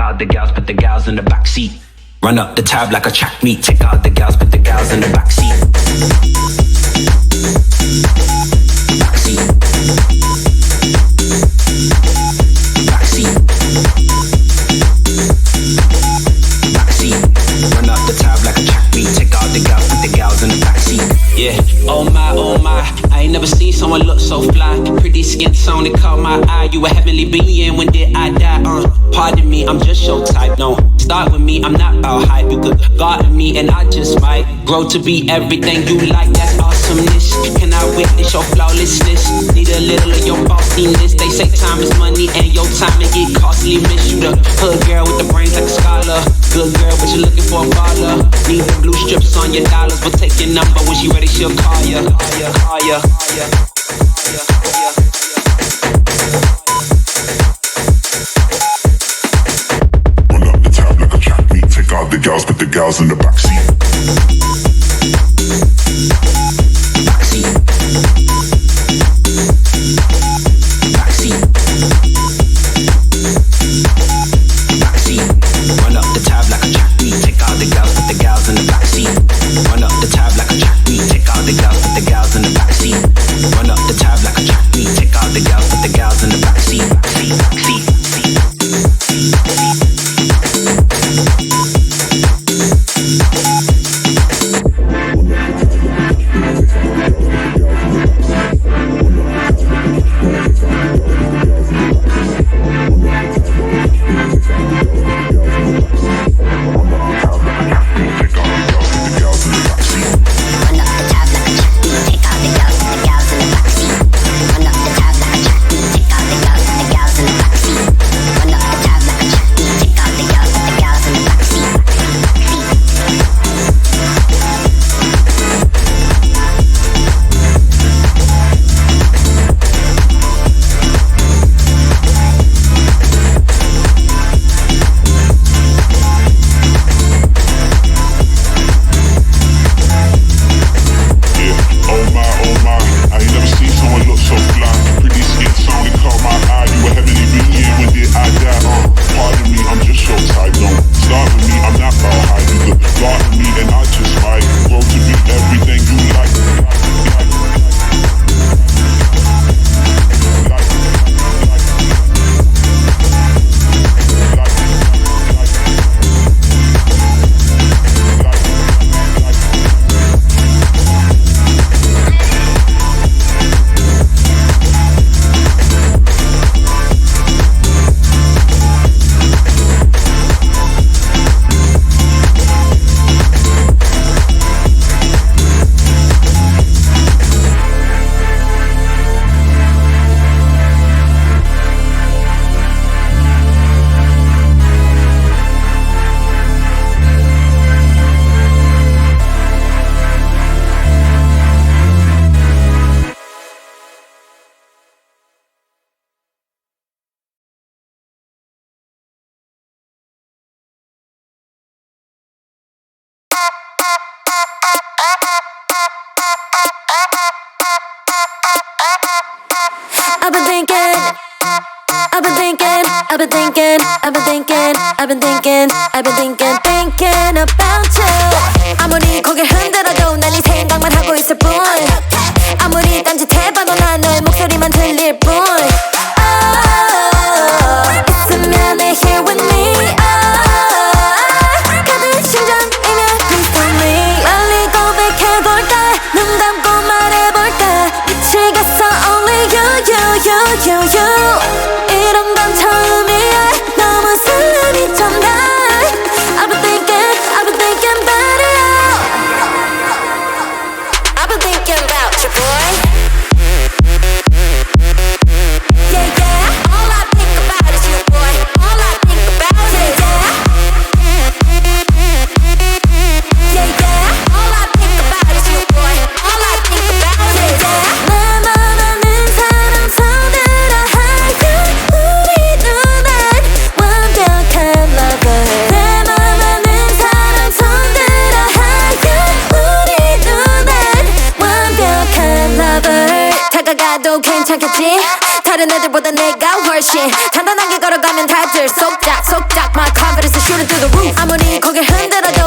out the gals, put the gals in the back seat. Run up the tab like a track meet. Take out the gals, put the gals in the back seat. Back seat. Back seat. Back seat. Run up the tab like a track meet. Take out the gals, put the gals in the back seat. Yeah. Oh my, I ain't never seen someone look so fly. Pretty skin tone, it caught my eye. You a heavenly being, when did I die? Pardon me, I'm just your type, no. Start with me, I'm not about hype. You could garden me and I just might grow to be everything you like. That's awesomeness. Can I witness your flawlessness? Need a little of your bossiness. They say time is money and your time it get costly. Miss you the hood girl with the brains like a scholar. Good girl, but you're looking for a baller. Need the blue strips on your dollars, but take your number. When she ready, she'll call ya. Call ya. Run up the tab like a track meet. Take out the gals, put the gals in the backseat. Backseat. Backseat. Backseat. Run up the tab like a track meet. Take out the gals, put the gals in the backseat. Run up the tab like a track meet. Take out the gals, put the gals in the backseat. Run up the tab like a track meet. Take out the gals, put the gals in the backseat. Backseat. Backseat. thinking about you. 아무리 고개 흔들어도 난 네 생각만 하고 있을 뿐. 아무리 딴짓해봐도 난 너의 목소리만 들릴 뿐. 있으면 해 here with me. 가든 심장이면 please tell me. 빨리 고백해볼까? 눈 감고 말해볼까? 미치겠어 only you. 이런 건 처음이야. 너무 설렘이 전달. I've been thinking about it. I've been thinking about you, boy. Yeah, all I think about is you, boy. All I think about is yeah, all I think about is you, boy. All I think about is 내 맘 아는 사람 손들어. 다가가도 괜찮겠지 다른 애들보다 내가 훨씬 단단하게 걸어가면 다들 속닥 속닥 My confidence is shooting through the roof 아무리 고개 흔들어도